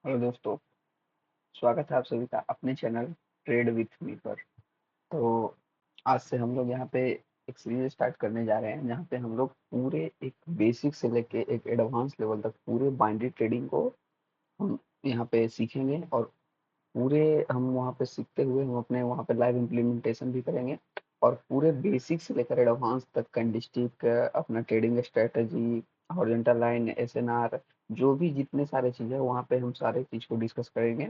Hello दोस्तों। स्वागत है आप सभी का अपने चैनल ट्रेड विथ मी पर। तो आज से हम लोग यहाँ पे एक सीरीज स्टार्ट करने जा रहे हैं जहाँ पे हम लोग पूरे एक बेसिक से लेके एक एडवांस लेवल तक पूरे बाइनरी ट्रेडिंग को हम यहाँ पे सीखेंगे। और पूरे हम वहाँ पे सीखते हुए हम अपने वहाँ पे लाइव इम्प्लीमेंटेशन भी करेंगे। और पूरे बेसिक से लेकर एडवांस तक कैंडिस्टिक अपना trading strategy, horizontal line, SNR, जो भी जितने सारे चीज़ है वहाँ पे हम सारे चीज़ को डिस्कस करेंगे।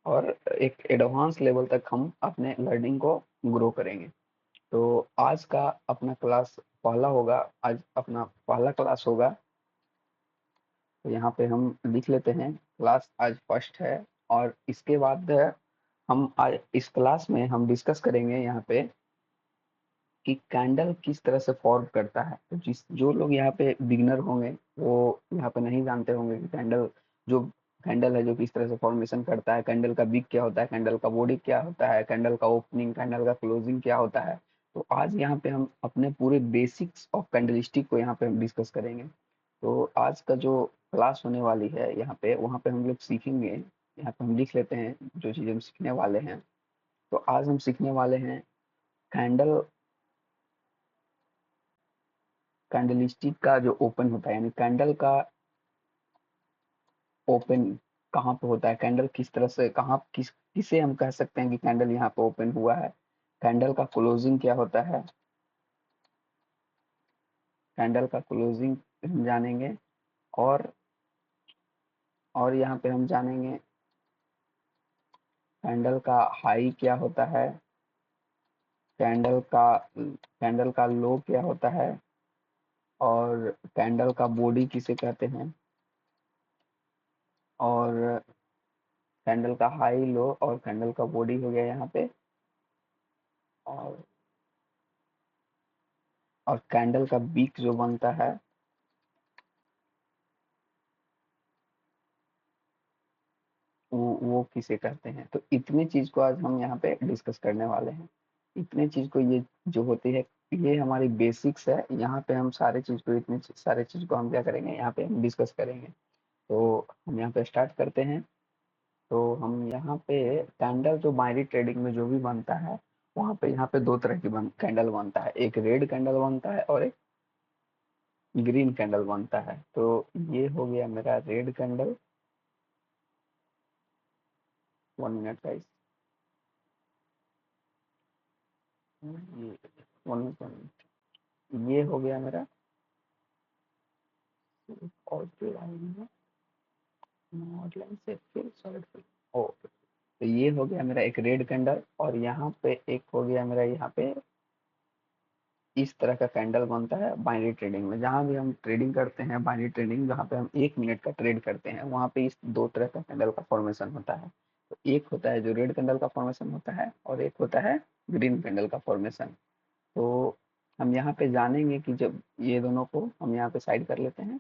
और एक एडवांस लेवल तक हम अपने लर्निंग को ग्रो करेंगे। तो आज का अपना क्लास पहला होगा। आज अपना पहला क्लास होगा। तो यहाँ पे हम लिख लेते हैं क्लास आज फर्स्ट है। और इसके बाद हम आज इस क्लास में हम डिस्कस करेंगे यहाँ पे कि कैंडल किस तरह से फॉर्म करता है। तो जिस जो लोग यहाँ पे बिगनर होंगे वो यहाँ पे नहीं जानते होंगे कि जो कैंडल है जो किस तरह से फॉर्मेशन करता है, कैंडल का बिग क्या होता है, कैंडल का बॉडी क्या होता है, कैंडल का ओपनिंग, कैंडल का क्लोजिंग क्या होता है। तो आज यहाँ पे हम अपने पूरे बेसिक्स ऑफ कैंडलस्टिक को यहाँ पे हम डिस्कस करेंगे। तो आज का जो क्लास होने वाली है यहाँ पे वहाँ पे हम लोग सीखेंगे। यहाँ पे हम लिख लेते हैं जो चीज़ हम सीखने वाले हैं। तो आज हम सीखने वाले हैं कैंडल कैंडलस्टिक का जो ओपन होता है, यानी कैंडल का ओपन कहाँ पे होता है, कैंडल किस तरह से कहाँ किसे हम कह सकते हैं कि कैंडल यहाँ पे ओपन हुआ है, कैंडल का क्लोजिंग क्या होता है, कैंडल का क्लोजिंग हम जानेंगे। और यहाँ पे हम जानेंगे कैंडल का हाई क्या होता है, कैंडल का लो क्या होता है, और कैंडल का बॉडी किसे कहते हैं, और कैंडल का हाई लो और कैंडल का बॉडी हो गया यहाँ पे। और कैंडल का बीक जो बनता है वो किसे कहते हैं। तो इतने चीज को आज हम यहाँ पे डिस्कस करने वाले हैं। इतने चीज को ये जो होती है ये हमारी बेसिक्स है। यहाँ पे हम सारे चीज को सारे चीज को हम क्या करेंगे यहाँ पे हम डिस्कस करेंगे। तो हम यहाँ पे स्टार्ट करते हैं। तो हम यहाँ पे कैंडल जो बाइनरी ट्रेडिंग में जो भी बनता है वहाँ पे यहाँ पे दो तरह की कैंडल बनता है, एक रेड कैंडल बनता है और एक ग्रीन कैंडल बनता है। तो ये हो गया मेरा रेड कैंडल। 1 मिनट का ये 1 मिनट, ये हो गया मेरा। और फिर आएंगे आउटलाइन से फिर सॉलिड फिल। ओके। तो ये हो गया मेरा एक रेड कैंडल और यहाँ पे एक हो गया मेरा यहाँ पे इस तरह का कैंडल बनता है बाइनरी ट्रेडिंग में। जहाँ भी हम ट्रेडिंग करते हैं बाइनरी ट्रेडिंग, जहाँ पे हम 1 मिनट का ट्रेड करते हैं वहाँ पे इस दो तरह का कैंडल का फॉर्मेशन होता है। तो एक होता है जो रेड कैंडल का फॉर्मेशन होता है और एक होता है ग्रीन कैंडल का फॉर्मेशन। तो हम यहाँ पे जानेंगे कि जब ये दोनों को हम यहाँ पे साइड कर लेते हैं,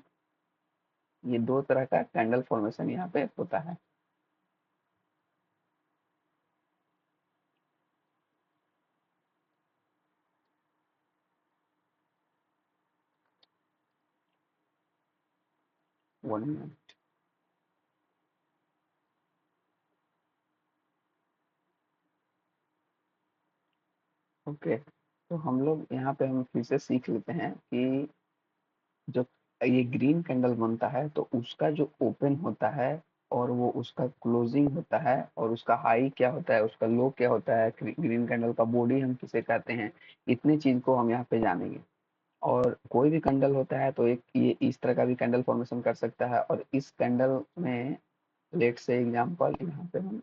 ये दो तरह का कैंडल फॉर्मेशन यहाँ पे होता है। 1 मिनट। ओके। तो हम लोग यहाँ पे हम फिर से सीख लेते हैं कि जब ये ग्रीन कैंडल बनता है तो उसका जो ओपन होता है और वो उसका क्लोजिंग होता है और उसका हाई क्या होता है, उसका लो क्या होता है, ग्रीन कैंडल का बॉडी हम किसे कहते हैं, इतनी चीज को हम यहाँ पे जानेंगे। और कोई भी कैंडल होता है तो एक ये इस तरह का भी कैंडल फॉर्मेशन कर सकता है। और इस कैंडल में लेट से एग्जांपल यहाँ पे हम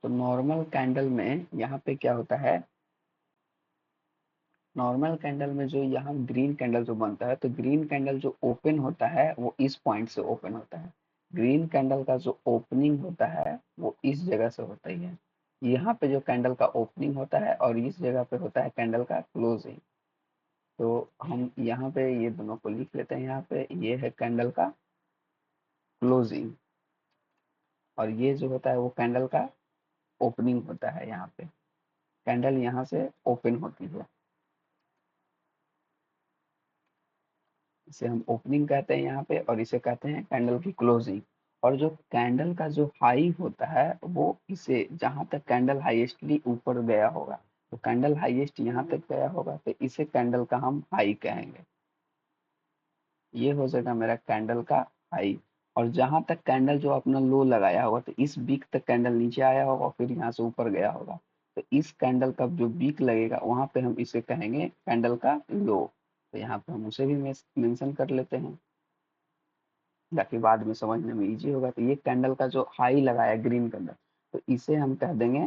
तो नॉर्मल कैंडल में यहाँ पे क्या होता है, नॉर्मल कैंडल में जो यहाँ ग्रीन कैंडल जो बनता है तो ग्रीन कैंडल जो ओपन होता है वो इस पॉइंट से ओपन होता है। ग्रीन कैंडल का जो ओपनिंग होता है वो इस जगह से होता ही है। यहाँ पे जो कैंडल का ओपनिंग होता है और इस जगह पे होता है कैंडल का क्लोजिंग। तो हम यहाँ पे ये दोनों को लिख लेते हैं। यहाँ पे ये है कैंडल का क्लोजिंग और ये जो होता है वो कैंडल का ओपनिंग होता है। यहाँ पे कैंडल यहाँ से ओपन होती है, इसे हम ओपनिंग कहते हैं यहाँ पे, और इसे कहते हैं कैंडल की क्लोजिंग। और जो कैंडल का जो हाई होता है वो इसे जहां तक कैंडल हाईएस्टली ऊपर गया होगा, तो कैंडल हाईएस्ट यहाँ तक गया होगा तो इसे कैंडल का हम हाई कहेंगे। ये हो जाएगा मेरा कैंडल का हाई। और जहां तक कैंडल जो अपना लो लगाया होगा तो इस बीक तक कैंडल नीचे आया होगा, फिर यहाँ से ऊपर गया होगा, तो इस कैंडल का जो बीक लगेगा वहां पे हम इसे कहेंगे कैंडल का लो। तो यहाँ पे हम उसे भी मेंशन कर लेते हैं ताकि बाद में समझने में इजी होगा। तो ये कैंडल का जो हाई लगाया ग्रीन कैंडल, तो इसे हम कह देंगे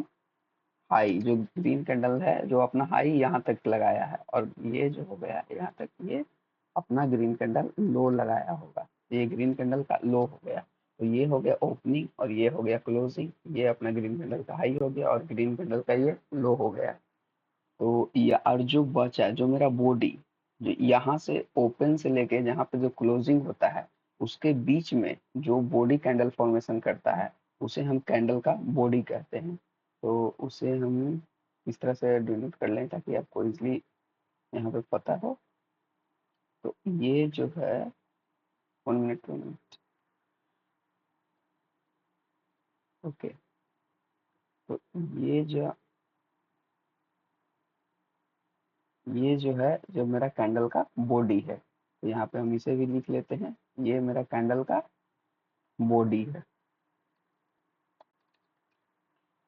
हाई। जो ग्रीन कैंडल है जो अपना हाई यहाँ तक लगाया है, और ये जो हो गया यहाँ तक, ये अपना ग्रीन कैंडल लो लगाया होगा, ये ग्रीन कैंडल का लो हो गया। तो ये हो गया ओपनिंग और ये हो गया क्लोजिंग। ये अपना ग्रीन कैंडल का हाई हो गया और ग्रीन कैंडल का ये लो हो गया। तो ये और जो बचा जो मेरा बॉडी, जो यहाँ से ओपन से लेके जहाँ पे जो क्लोजिंग होता है उसके बीच में जो बॉडी कैंडल फॉर्मेशन करता है उसे हम कैंडल का बॉडी कहते हैं। तो उसे हम इस तरह से डिनोट कर लें ताकि आपको इजली यहाँ पे पता हो। तो ये जो है 1 मिनट 1 मिनट। ओके, तो ये जो है जो मेरा कैंडल का बॉडी है, तो यहाँ पे हम इसे भी लिख लेते हैं। ये मेरा कैंडल का बॉडी है,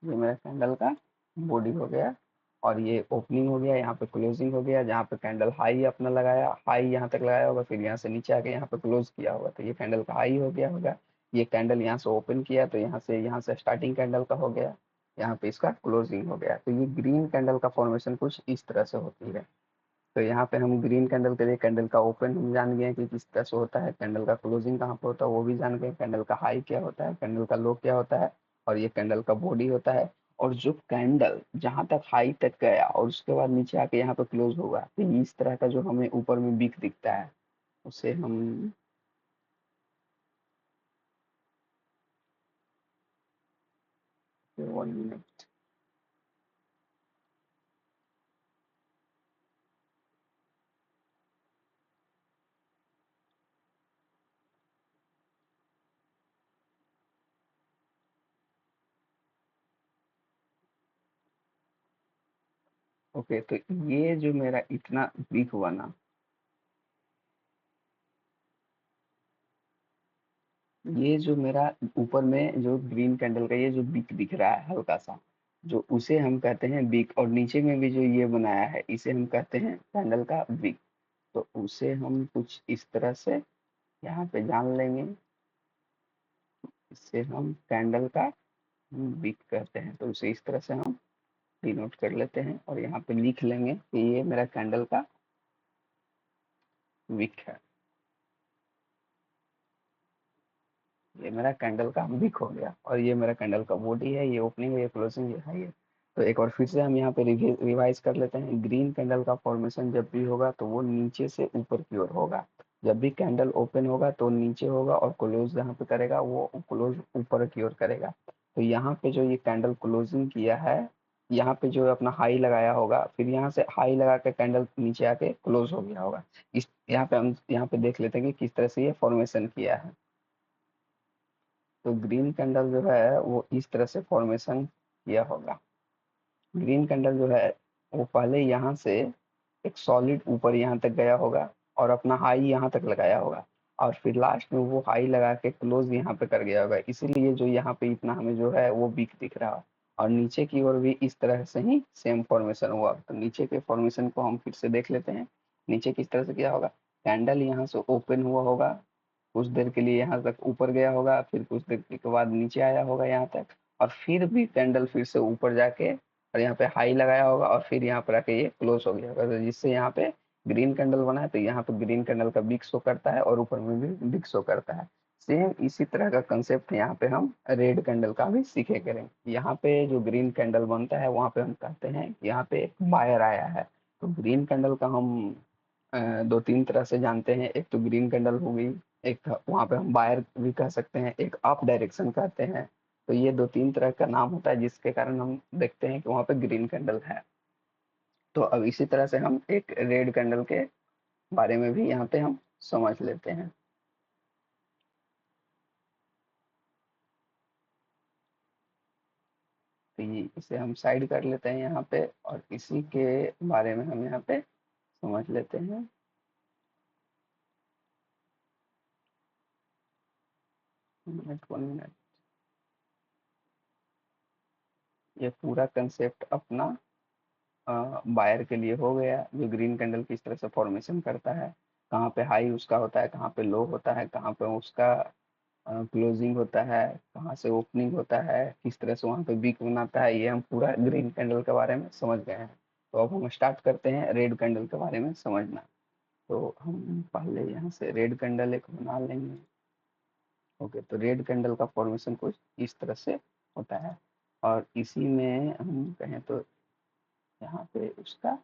ये मेरा कैंडल का बॉडी हो गया। और ये ओपनिंग हो गया, यहाँ पे क्लोजिंग हो गया। जहाँ पे कैंडल हाई अपना लगाया, हाई यहाँ तक लगाया होगा, फिर यहाँ से नीचे आके यहाँ पे क्लोज किया होगा, तो ये कैंडल का हाई हो गया होगा। ये कैंडल यहाँ से ओपन किया तो यहाँ से स्टार्टिंग कैंडल का हो गया, यहाँ पे इसका क्लोजिंग हो गया। तो ये ग्रीन कैंडल का फॉर्मेशन कुछ इस तरह से होती है। तो यहाँ पे हम ग्रीन कैंडल के लिए कैंडल का ओपन हम जान गए कि किस तरह से होता है, कैंडल का क्लोजिंग कहाँ पे होता है वो भी जान गए, कैंडल का हाई क्या होता है, कैंडल का लो क्या होता है, और ये कैंडल का बॉडी होता है। और जो कैंडल जहां तक हाई तक गया और उसके बाद नीचे आके यहाँ पे क्लोज होगा, तो इस तरह का जो हमें ऊपर में बिक दिखता है उसे हम 1 मिनट। ओके, तो ये जो मेरा इतना बिक हुआ ना, ये जो मेरा ऊपर में जो ग्रीन कैंडल का ये जो बिक दिख रहा है हल्का सा, जो उसे हम कहते हैं बिक। और नीचे में भी जो ये बनाया है इसे हम कहते हैं कैंडल का बिक। तो उसे हम कुछ इस तरह से यहाँ पे जान लेंगे, इसे हम कैंडल का बिक कहते हैं। तो उसे इस तरह से हम डिनोट कर लेते हैं और यहाँ पे लिख लेंगे कि ये मेरा कैंडल का विक है, ये मेरा कैंडल का विक हो गया। और ये मेरा कैंडल का बॉडी है, ये ओपनिंग है, ये क्लोजिंग, ये हाई है। तो एक बार फिर से हम यहाँ पे रिवाइज कर लेते हैं। ग्रीन कैंडल का फॉर्मेशन जब भी होगा तो वो नीचे से ऊपर की ओर होगा। जब भी कैंडल ओपन होगा तो नीचे होगा, और क्लोज जहाँ पे करेगा वो क्लोज ऊपर की ओर करेगा। तो यहाँ पे जो ये कैंडल क्लोजिंग किया है, यहाँ पे जो अपना हाई लगाया होगा, फिर यहाँ से हाई लगा के कैंडल नीचे आके क्लोज हो गया होगा। इस यहाँ पे हम यहाँ पे देख लेते हैं कि किस तरह से ये फॉर्मेशन किया है। तो ग्रीन कैंडल जो है वो इस तरह से फॉर्मेशन किया होगा। ग्रीन कैंडल जो है वो पहले यहाँ से एक सॉलिड ऊपर यहाँ तक गया होगा और अपना हाई यहाँ तक लगाया होगा, और फिर लास्ट में वो हाई लगा के क्लोज यहाँ पे कर गया होगा। इसीलिए जो यहाँ पे इतना हमें जो है वो बिग दिख रहा है। और नीचे की ओर भी इस तरह से ही सेम फॉर्मेशन हुआ। तो नीचे के फॉर्मेशन को हम फिर से देख लेते हैं। नीचे किस तरह से किया होगा, कैंडल यहाँ से ओपन हुआ होगा, कुछ देर के लिए यहाँ तक ऊपर गया होगा, फिर कुछ देर के बाद नीचे आया होगा यहाँ तक, और फिर भी कैंडल फिर से ऊपर जाके और यहाँ पे हाई लगाया होगा, और फिर यहाँ पर आके ये क्लोज हो गया होगा। तो जिससे यहाँ पे ग्रीन कैंडल बना है, तो यहाँ पे ग्रीन कैंडल का बिग शो करता है और ऊपर में भी बिग शो करता है। सेम इसी तरह का कंसेप्ट यहाँ पे हम रेड कैंडल का भी सीखे करेंगे। यहाँ पे जो ग्रीन कैंडल बनता है वहाँ पे हम कहते हैं कि यहाँ पे एक बायर आया है। तो ग्रीन कैंडल का हम दो तीन तरह से जानते हैं। एक तो ग्रीन कैंडल हो गई, एक वहाँ पे हम बायर भी कह सकते हैं, एक अप डायरेक्शन कहते हैं। तो ये दो तीन तरह का नाम होता है जिसके कारण हम देखते हैं कि वहाँ पे ग्रीन कैंडल है। तो अब इसी तरह से हम एक रेड कैंडल के बारे में भी यहाँ पे हम समझ लेते हैं। तो ये इसे हम साइड कर लेते हैं यहाँ पे, और इसी के बारे में हम यहाँ पे समझ लेते हैं। Minute, 1 minute. ये पूरा कंसेप्ट अपना बायर के लिए हो गया, जो ग्रीन कैंडल किस तरह से फॉर्मेशन करता है, कहाँ पे हाई उसका होता है, कहाँ पे लो होता है, कहाँ पे उसका क्लोजिंग होता है, कहाँ से ओपनिंग होता है, किस तरह से वहाँ पे वीक बनाता है, ये हम पूरा ग्रीन कैंडल के बारे में समझ गए हैं। तो अब हम स्टार्ट करते हैं रेड कैंडल के बारे में समझना। तो हम पहले यहाँ से रेड कैंडल एक बना लेंगे। ओके, तो रेड कैंडल का फॉर्मेशन कुछ इस तरह से होता है, और इसी में हम कहें तो यहाँ पे उसका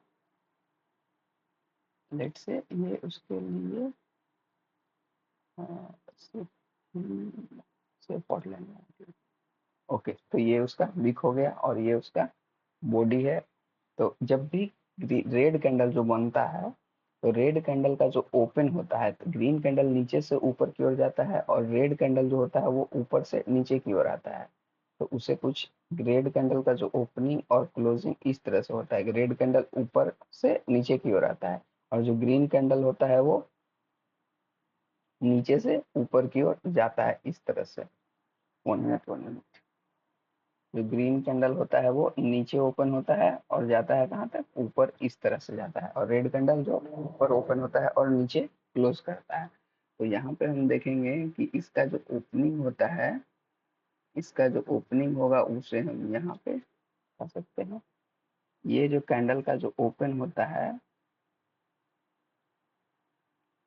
लेट से ये उसके लिए से, से पढ़ लेंगे। ओके, तो ये उसका विक हो गया और ये उसका बॉडी है। तो जब भी रेड कैंडल जो बनता है, तो रेड कैंडल का जो ओपन होता है, तो ग्रीन कैंडल नीचे से ऊपर की ओर जाता है, और रेड कैंडल जो होता है वो ऊपर से नीचे की ओर आता है। तो उसे कुछ रेड कैंडल का जो ओपनिंग और क्लोजिंग इस तरह से होता है कि रेड कैंडल ऊपर से नीचे की ओर आता है, और जो ग्रीन कैंडल होता है वो नीचे से ऊपर की ओर जाता है इस तरह से। 1 मिनट, 1 मिनट। जो ग्रीन कैंडल होता है वो नीचे ओपन होता है और जाता है कहाँ तक, ऊपर इस तरह से जाता है, और रेड कैंडल जो ऊपर ओपन होता है और नीचे क्लोज करता है। तो यहाँ पे हम देखेंगे कि इसका जो ओपनिंग होता है, इसका जो ओपनिंग होगा उसे हम यहाँ पे कर सकते हैं। ये जो कैंडल का जो ओपन होता है,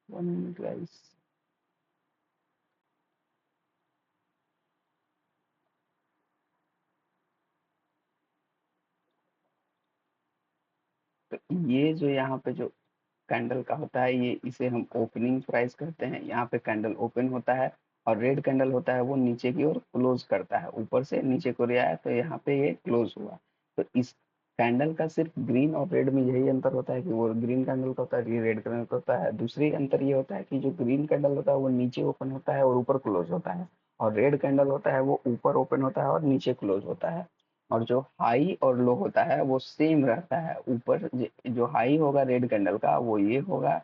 1 मिनट गाइस। तो ये जो यहाँ पे जो कैंडल का होता है, ये इसे हम ओपनिंग प्राइस कहते हैं। यहाँ पे कैंडल ओपन होता है, और रेड कैंडल होता है वो नीचे की ओर क्लोज करता है, ऊपर से नीचे को आया है, तो यहाँ पे ये क्लोज हुआ। तो इस कैंडल का सिर्फ ग्रीन और रेड में यही अंतर होता है कि वो ग्रीन कैंडल का होता है, ये रेड कैंडल का होता है। दूसरी अंतर ये होता है कि जो ग्रीन कैंडल होता है वो नीचे ओपन होता है और ऊपर क्लोज होता है, और रेड कैंडल होता है वो ऊपर ओपन होता है और नीचे क्लोज होता है। और जो हाई और लो होता है वो सेम रहता है। ऊपर जो हाई होगा रेड कैंडल का वो ये होगा,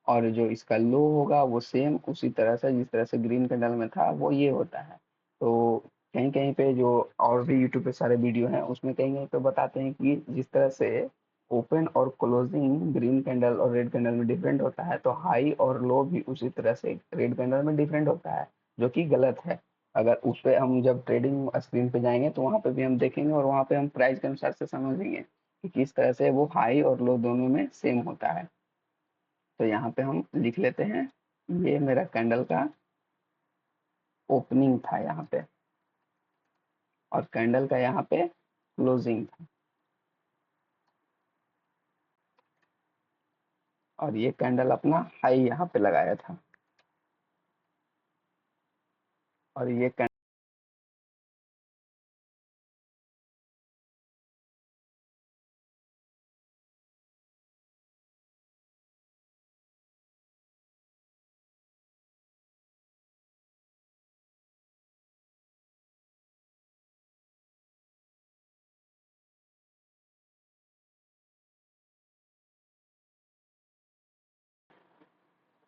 और जो इसका लो होगा वो सेम उसी तरह से जिस तरह से ग्रीन कैंडल में था वो ये होता है। तो कहीं कहीं पे जो और भी यूट्यूब पे सारे वीडियो हैं उसमें कहीं कहीं पे बताते हैं कि जिस तरह से ओपन और क्लोजिंग ग्रीन कैंडल और रेड कैंडल में डिफरेंट होता है, तो हाई और लो भी उसी तरह से रेड कैंडल में डिफरेंट होता है, जो कि गलत है। अगर उस पर हम जब ट्रेडिंग स्क्रीन पे जाएंगे तो वहां पे भी हम देखेंगे, और वहां पे हम प्राइस के अनुसार से समझेंगे कि किस तरह से वो हाई और लो दोनों में सेम होता है। तो यहाँ पे हम लिख लेते हैं, ये मेरा कैंडल का ओपनिंग था यहाँ पे, और कैंडल का यहाँ पे क्लोजिंग था, और ये कैंडल अपना हाई यहाँ पे लगाया था, और ये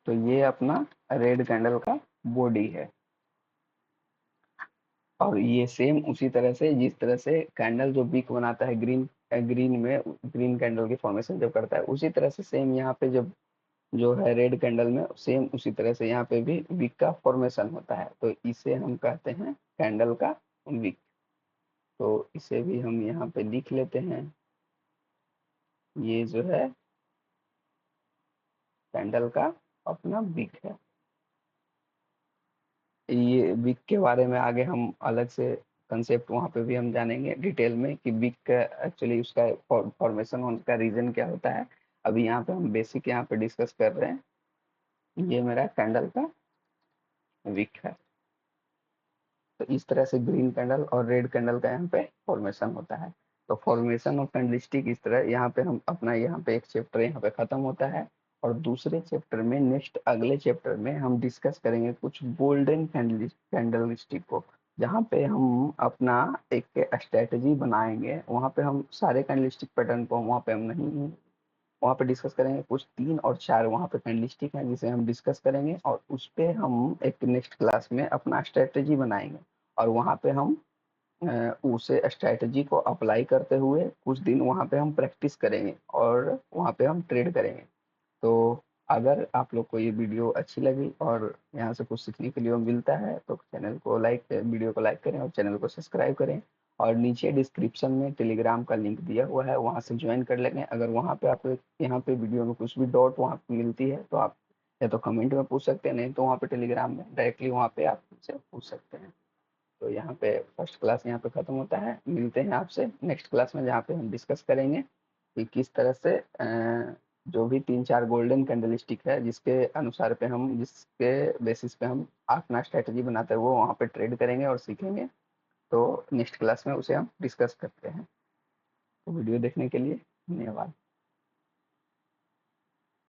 तो ये अपना रेड कैंडल का बॉडी है। और ये सेम उसी तरह से जिस तरह से कैंडल जो बीक बनाता है ग्रीन ग्रीन में, ग्रीन कैंडल की फॉर्मेशन जब करता है उसी तरह से सेम यहाँ पे जब जो है रेड कैंडल में सेम उसी तरह से यहाँ पे भी विक का फॉर्मेशन होता है। तो इसे हम कहते हैं कैंडल का विक। तो इसे भी हम यहाँ पे लिख लेते हैं। ये जो है कैंडल का अपना विक है। विक के बारे में आगे हम अलग से कंसेप्ट वहाँ पे भी हम जानेंगे डिटेल में कि विक का एक्चुअली उसका फॉर्मेशन होने का रीजन क्या होता है। अभी यहाँ पे हम बेसिक यहाँ पे डिस्कस कर रहे हैं। ये मेरा कैंडल का विक है। तो इस तरह से ग्रीन कैंडल और रेड कैंडल का यहाँ पे फॉर्मेशन होता है। तो फॉर्मेशन ऑफ कैंडलस्टिक इस तरह यहाँ पे हम अपना यहाँ पे एक चैप्टर यहाँ पे खत्म होता है। और दूसरे चैप्टर में नेक्स्ट अगले चैप्टर में हम डिस्कस करेंगे कुछ गोल्डन कैंडलस्टिक को, जहाँ पे हम अपना एक स्ट्रेटजी बनाएंगे। वहाँ पे हम सारे कैंडलस्टिक पैटर्न को वहाँ पे हम नहीं वहाँ पे डिस्कस करेंगे। कुछ 3 और 4 वहाँ पे कैंडलस्टिक हैं जिसे हम डिस्कस करेंगे, और उस पे हम एक नेक्स्ट क्लास में अपना स्ट्रेटजी बनाएंगे। और वहाँ पे हम उसे स्ट्रेटजी को अप्लाई करते हुए कुछ दिन वहाँ पे हम प्रैक्टिस करेंगे और वहाँ पे हम ट्रेड करेंगे। तो अगर आप लोग को ये वीडियो अच्छी लगी और यहाँ से कुछ सीखने के लिए मिलता है तो वीडियो को लाइक करें और चैनल को सब्सक्राइब करें। और नीचे डिस्क्रिप्शन में टेलीग्राम का लिंक दिया हुआ है, वहाँ से ज्वाइन कर लेंगे। अगर वहाँ पे आप यहाँ पे वीडियो में कुछ भी डाउट वहाँ पे मिलती है तो आप या तो कमेंट में पूछ सकते हैं, नहीं तो वहाँ पे टेलीग्राम में डायरेक्टली वहाँ पे आप मुझसे पूछ सकते हैं। तो यहाँ पे फर्स्ट क्लास यहाँ पे खत्म होता है। मिलते हैं आपसे नेक्स्ट क्लास में, जहाँ पे हम डिस्कस करेंगे कि किस तरह से जो भी 3-4 गोल्डन कैंडलस्टिक है जिसके बेसिस पे हम अपना स्ट्रेटजी बनाते हैं वो वहाँ पे ट्रेड करेंगे और सीखेंगे। तो नेक्स्ट क्लास में उसे हम डिस्कस करते हैं। तो वीडियो देखने के लिए धन्यवाद।